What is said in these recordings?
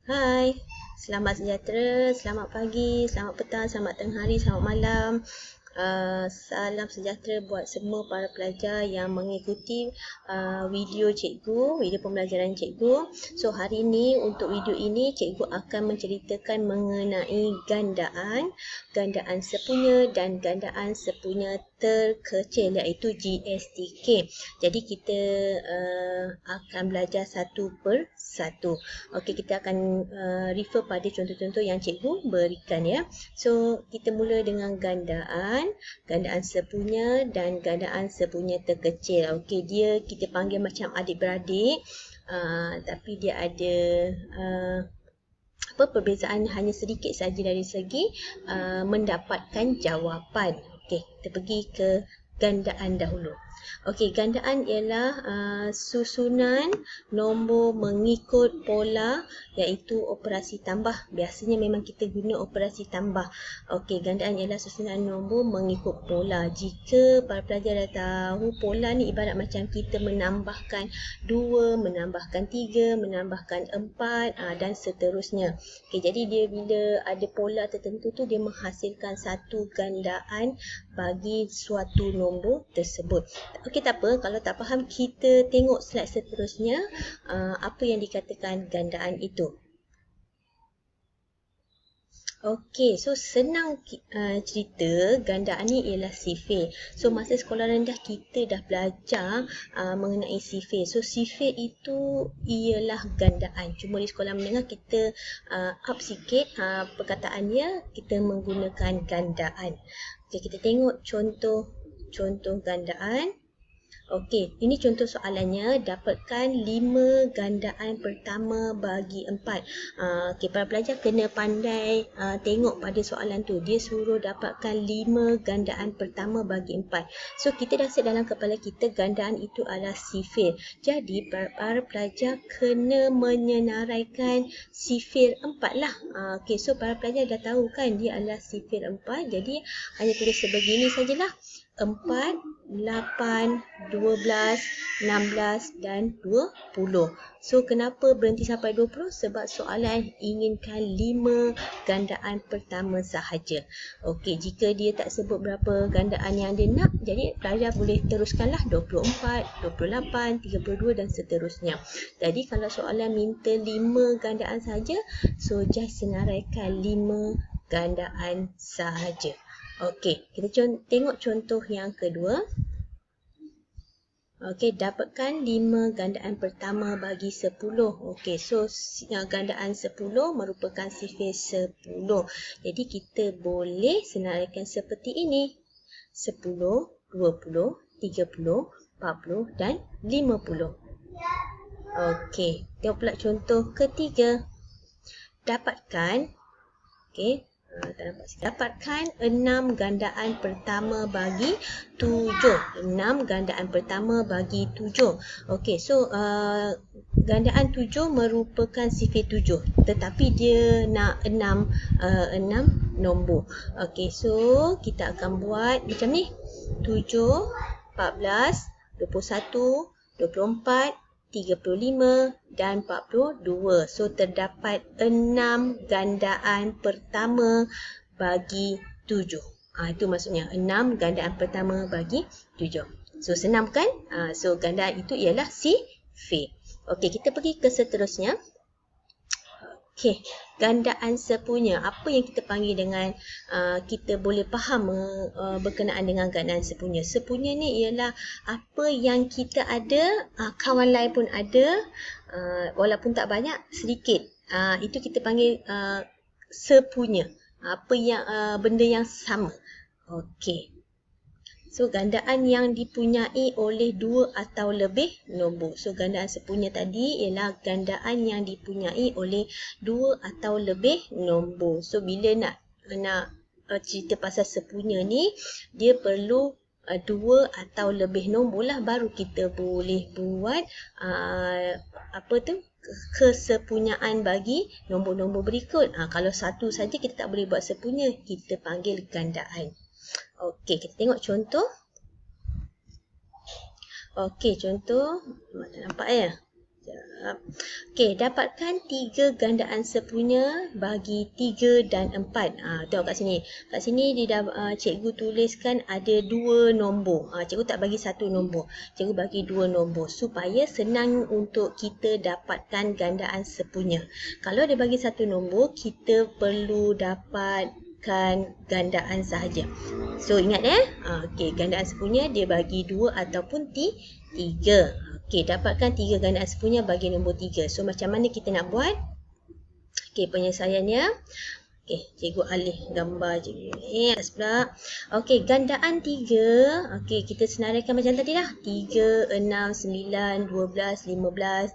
Hai, selamat sejahtera, selamat pagi, selamat petang, selamat tengah hari, selamat malam. Salam sejahtera buat semua para pelajar yang mengikuti video cikgu, video pembelajaran cikgu. So hari ini untuk video ini cikgu akan menceritakan mengenai gandaan sepunya dan gandaan sepunya terkecil iaitu GSTK. Jadi kita akan belajar satu per satu. Okey, kita akan refer pada contoh-contoh yang cikgu berikan ya. So kita mula dengan gandaan sepunya dan gandaan sepunya terkecil. Okey, dia kita panggil macam adik-beradik, tapi dia ada perbezaan hanya sedikit saja dari segi mendapatkan jawapan. Okey, kita pergi ke gandaan dahulu. Okey, gandaan ialah susunan nombor mengikut pola iaitu operasi tambah. Biasanya memang kita guna operasi tambah. Okey, gandaan ialah susunan nombor mengikut pola. Jika para pelajar dah tahu, pola ni ibarat macam kita menambahkan 2, menambahkan 3, menambahkan 4 dan seterusnya. Okey, jadi dia bila ada pola tertentu tu dia menghasilkan satu gandaan bagi suatu nombor tersebut. Okey, tak apa, kalau tak faham kita tengok slide seterusnya apa yang dikatakan gandaan itu. Okey, so senang cerita gandaan ni ialah sifir. So masa sekolah rendah kita dah belajar mengenai sifir. So sifir itu ialah gandaan. Cuma di sekolah menengah kita up sikit perkataannya, kita menggunakan gandaan. Okey, kita tengok contoh gandaan. Okey, ini contoh soalannya. Dapatkan 5 gandaan pertama bagi 4. Okey, para pelajar kena pandai tengok pada soalan tu. Dia suruh dapatkan 5 gandaan pertama bagi 4. So, kita dah set dalam kepala kita gandaan itu adalah sifir. Jadi, para pelajar kena menyenaraikan sifir 4 lah. Okey, so para pelajar dah tahu kan dia adalah sifir 4. Jadi, hanya tulis sebegini sajalah. 4, 8, 12, 16 dan 20. So kenapa berhenti sampai 20? Sebab soalan inginkan 5 gandaan pertama sahaja. Okey, jika dia tak sebut berapa gandaan yang dia nak, jadi pelajar boleh teruskanlah 24, 28, 32 dan seterusnya. Jadi kalau soalan minta 5 gandaan sahaja, so just senaraikan 5 gandaan sahaja. Okey, kita tengok contoh yang kedua. Okey, dapatkan 5 gandaan pertama bagi 10. Okey, so gandaan 10 merupakan sifir 10. Jadi kita boleh senaraikan seperti ini. 10, 20, 30, 40 dan 50. Okey, tengok pula contoh ketiga. Dapatkan, okey, dapatkan 6 gandaan pertama bagi 7. 6 gandaan pertama bagi 7. Okey, so gandaan 7 merupakan sifir 7, tetapi dia nak 6 nombor. Okey, so kita akan buat macam ni. 7, 14, 21, 24, 35 dan 42. So terdapat 6 gandaan pertama bagi 7. Itu maksudnya 6 gandaan pertama bagi 7. So senang kan? So gandaan itu ialah sifir. Okey, kita pergi ke seterusnya. Okey, gandaan sepunya. Apa yang kita panggil dengan kita boleh faham berkenaan dengan gandaan sepunya. Sepunya ni ialah apa yang kita ada, kawan lain pun ada, walaupun tak banyak, sedikit. Itu kita panggil sepunya. Apa yang benda yang sama. Okey. So, gandaan yang dipunyai oleh 2 atau lebih nombor. So, gandaan sepunya tadi ialah gandaan yang dipunyai oleh 2 atau lebih nombor. So, bila nak cerita pasal sepunya ni, dia perlu 2 atau lebih nombor lah, baru kita boleh buat kesepunyaan bagi nombor-nombor berikut. Kalau satu saja kita tak boleh buat sepunya, kita panggil gandaan. Okey, kita tengok contoh. Okey, contoh. Tak nampak ya? Okey, dapatkan 3 gandaan sepunya bagi 3 dan 4. Tengok kat sini. Kat sini dia dah cikgu tuliskan ada 2 nombor. Cikgu tak bagi 1 nombor. Cikgu bagi 2 nombor supaya senang untuk kita dapatkan gandaan sepunya. Kalau dia bagi 1 nombor, kita perlu dapatkan gandaan sahaja. So ingat okey, gandaan sepunya dia bagi 2 ataupun 3. Okey, dapatkan 3 gandaan sepunya bagi nombor 3. So macam mana kita nak buat? Okey, penyelesaiannya. Okey, cikgu alih gambar cikgu. Pula. Okey, gandaan 3. Okey, kita senaraikan macam tadi lah. 3, 6, 9, 12, 15.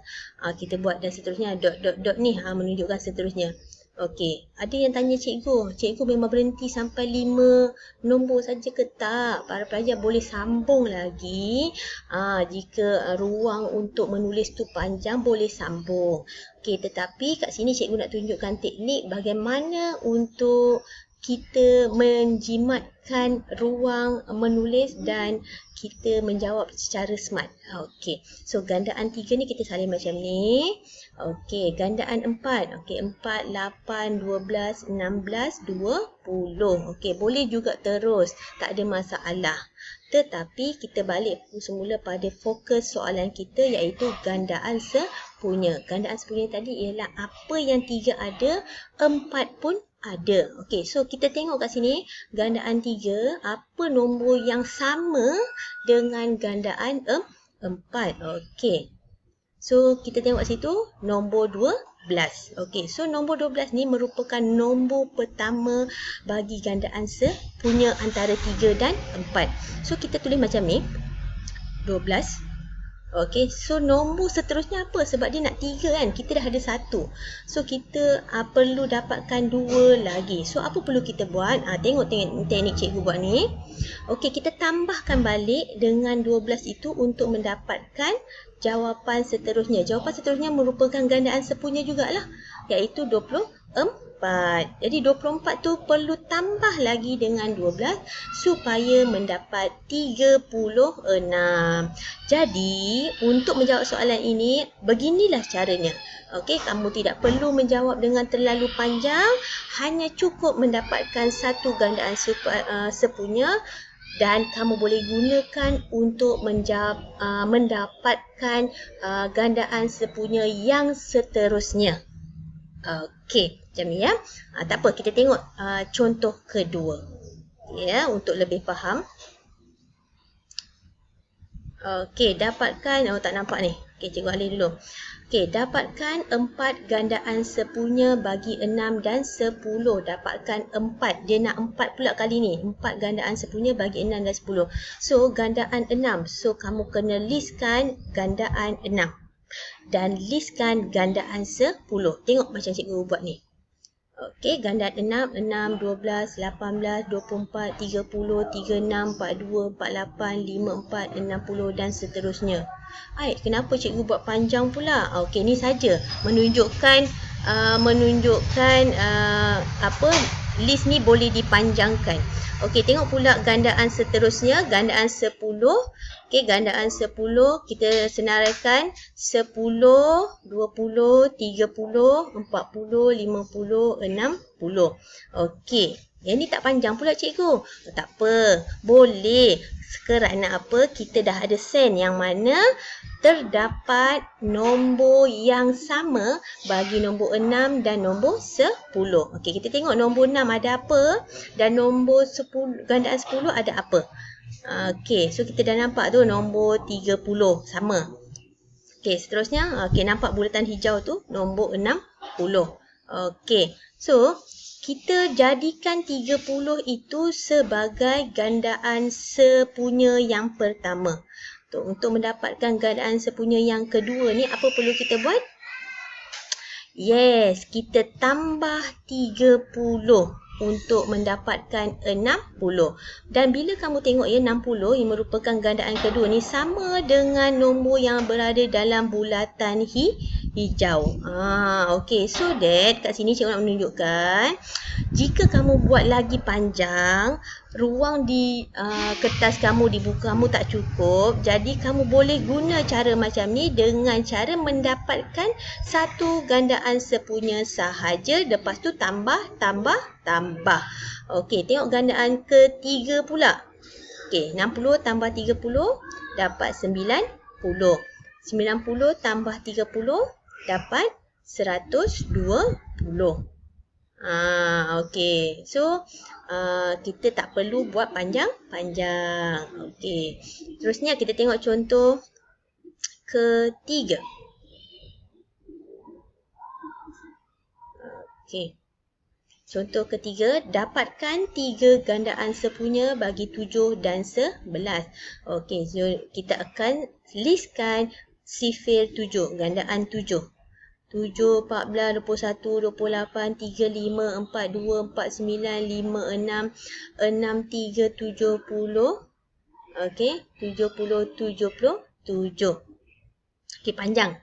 Kita buat dan seterusnya. Dot ni menunjukkan seterusnya. Okey, ada yang tanya cikgu. Cikgu memang berhenti sampai 5 nombor saja ke tak? Para pelajar boleh sambung lagi. Jika ruang untuk menulis tu panjang, boleh sambung. Okey, tetapi kat sini cikgu nak tunjukkan teknik bagaimana untuk kita menjimatkan ruang menulis dan kita menjawab secara smart. Okey, so gandaan 3 ni kita salin macam ni. Okey, gandaan 4. Okey, 4, 8, 12, 16, 20. Okey, boleh juga terus. Tak ada masalah. Tetapi kita balik semula pada fokus soalan kita iaitu gandaan sepunya. Gandaan sepunya tadi ialah apa yang 3 ada, 4 pun ada. Okey, so kita tengok kat sini gandaan 3, apa nombor yang sama dengan gandaan 4. Okey. So kita tengok situ nombor 12. Okey, so nombor 12 ni merupakan nombor pertama bagi gandaan sepunya antara 3 dan 4. So kita tulis macam ni. 12. Okey, so nombor seterusnya apa? Sebab dia nak 3 kan? Kita dah ada 1. So kita perlu dapatkan 2 lagi. So apa perlu kita buat? Tengok teknik cikgu buat ni. Okey, kita tambahkan balik dengan 12 itu untuk mendapatkan jawapan seterusnya. Jawapan seterusnya merupakan gandaan sepunya jugalah, iaitu 24. Jadi 24 tu perlu tambah lagi dengan 12 supaya mendapat 36. Jadi untuk menjawab soalan ini, beginilah caranya. Okey, kamu tidak perlu menjawab dengan terlalu panjang, hanya cukup mendapatkan satu gandaan sepunya dan kamu boleh gunakan untuk mendapatkan gandaan sepunya yang seterusnya. Okey, macam ni ya. Tak apa, kita tengok contoh kedua. Ya, untuk lebih faham. Okey, dapatkan, tak nampak ni. Okey, cikgu alih dulu. Okey, dapatkan 4 gandaan sepunya bagi 6 dan 10. Dapatkan 4. Dia nak 4 pula kali ni. 4 gandaan sepunya bagi 6 dan 10. So, gandaan 6. So, kamu kena listkan gandaan 6. Dan listkan gandaan 10. Tengok macam cikgu buat ni. Okey, gandaan 6, 6, 12, 18, 24, 30, 36, 42, 48, 54, 60 dan seterusnya. Kenapa cikgu buat panjang pula? Okey, ni saja menunjukkan list ni boleh dipanjangkan. Okey, tengok pula gandaan seterusnya, gandaan 10. Okey, gandaan 10 kita senaraikan 10, 20, 30, 40, 50, 60. Okey, yang ni tak panjang pula cikgu. Tak apa, boleh. Kerana apa? Kita dah ada sen yang mana terdapat nombor yang sama bagi nombor 6 dan nombor 10. Okey, kita tengok nombor 6 ada apa dan nombor 10, gandaan 10 ada apa. Okey, so kita dah nampak tu nombor 30 sama. Okey, seterusnya, nampak bulatan hijau tu nombor 60. Okey, so kita jadikan 30 itu sebagai gandaan sepunya yang pertama. Untuk mendapatkan gandaan sepunya yang kedua ni, apa perlu kita buat? Yes, kita tambah 30 untuk mendapatkan 60. Dan bila kamu tengok 60 yang merupakan gandaan kedua ni sama dengan nombor yang berada dalam bulatan hijau. Okey, so that kat sini cikgu nak menunjukkan jika kamu buat lagi panjang, ruang di kertas kamu, di buku kamu tak cukup, jadi kamu boleh guna cara macam ni dengan cara mendapatkan satu gandaan sepunya sahaja, lepas tu tambah. Okey, tengok gandaan ketiga pula. Okey, 60 tambah 30 dapat 90. 90 tambah 30 dapat 120. Okey. So, kita tak perlu buat panjang-panjang. Okey. Terusnya kita tengok contoh ketiga. Okey. Contoh ketiga, dapatkan 3 gandaan sepunya bagi 7 dan 11. Okey, so kita akan listkan sifir 7, gandaan 7. 7, 14, 21, 28, 35, 42, 49, 56, 63, 70. Okey, 70, 77. Okey, panjang.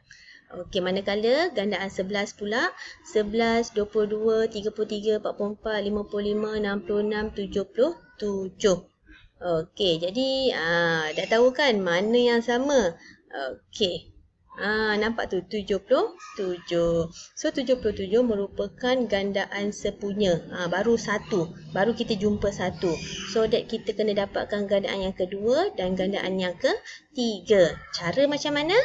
Okey, manakala gandaan 11 pula, 11, 22, 33, 44, 55, 66, 77. Okey, jadi dah tahu kan mana yang sama? Okey. Nampak tu 77. So 77 merupakan gandaan sepunya. Baru satu. Baru kita jumpa satu. So that kita kena dapatkan gandaan yang kedua dan gandaan yang ketiga. Cara macam mana?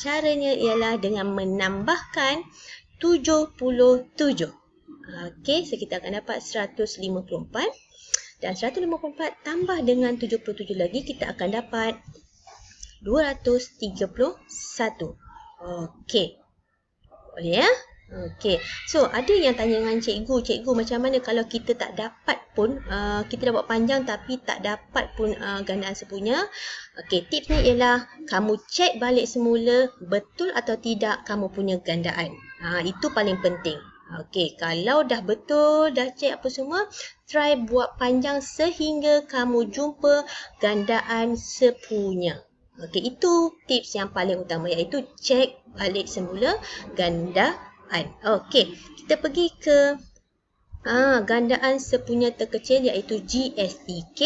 Caranya ialah dengan menambahkan 77. Okey, so kita akan dapat 154. Dan 154 tambah dengan 77 lagi, kita akan dapat 231. Okey. Boleh ya? Okey. So, ada yang tanya dengan cikgu macam mana kalau kita tak dapat pun, kita dah buat panjang tapi tak dapat pun gandaan sepunya. Okey, tips ni ialah kamu cek balik semula betul atau tidak kamu punya gandaan. Itu paling penting. Okey, kalau dah betul, dah cek apa semua, try buat panjang sehingga kamu jumpa gandaan sepunya. Okey, itu tips yang paling utama, iaitu cek balik semula gandaan. Okey, kita pergi ke gandaan sepunya terkecil, iaitu GSTK.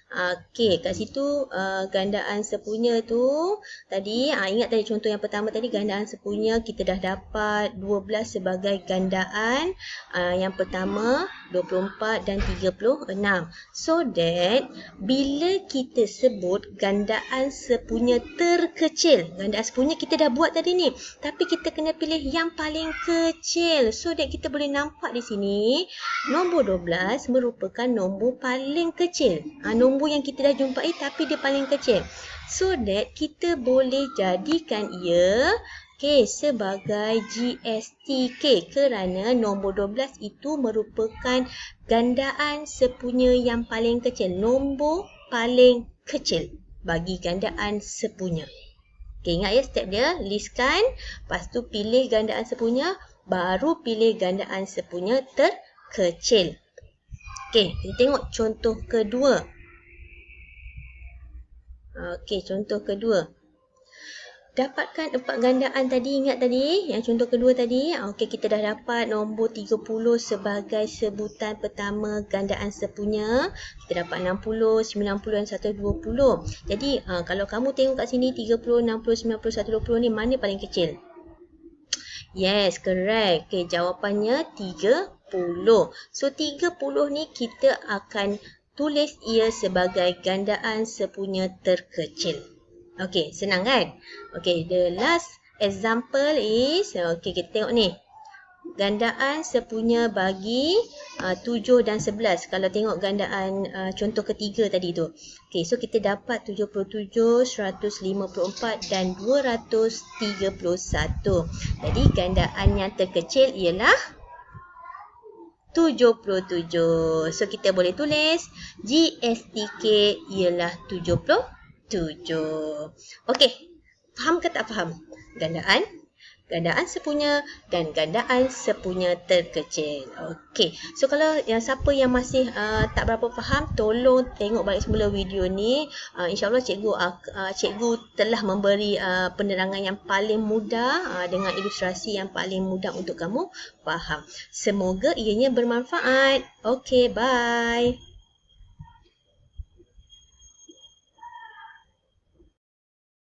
Okey, kat situ gandaan sepunya tu tadi, ingat tadi contoh yang pertama tadi, gandaan sepunya kita dah dapat 12 sebagai gandaan. Yang pertama 24 dan 36. So that bila kita sebut gandaan sepunya terkecil, gandaan sepunya kita dah buat tadi ni, tapi kita kena pilih yang paling kecil. So that kita boleh nampak di sini nombor 12 merupakan nombor paling kecil. Nombor yang kita dah jumpai tapi dia paling kecil. So that kita boleh jadikan ia sebagai GSTK kerana nombor 12 itu merupakan gandaan sepunya yang paling kecil. Nombor paling kecil bagi gandaan sepunya. Ingat ya step dia, listkan, lepas tu pilih gandaan sepunya, baru pilih gandaan sepunya terkecil. Okey, kita tengok contoh kedua. Okey, contoh kedua. Dapatkan 4 gandaan tadi, ingat tadi yang contoh kedua tadi. Okey, kita dah dapat nombor 30 sebagai sebutan pertama gandaan sepunya. Kita dapat 60, 90 dan 120. Jadi kalau kamu tengok kat sini 30, 60, 90, 120 ni mana paling kecil? Yes, correct. Okey, jawapannya 30. So 30 ni kita akan tulis ia sebagai gandaan sepunya terkecil. Okey, senang kan? Okey, the last example is, okey, kita tengok ni. Gandaan sepunya bagi 7 dan 11. Kalau tengok gandaan contoh ketiga tadi tu. Okey, so kita dapat 77, 154 dan 231. Jadi gandaan yang terkecil ialah 77. So kita boleh tulis GSTK ialah 77. Okey, faham ke tak faham? Gandaan gandaan sepunya dan gandaan sepunya terkecil. Okey. So kalau siapa yang masih tak berapa faham, tolong tengok balik semula video ni. InsyaAllah cikgu telah memberi penerangan yang paling mudah dengan ilustrasi yang paling mudah untuk kamu faham. Semoga ianya bermanfaat. Okey, bye.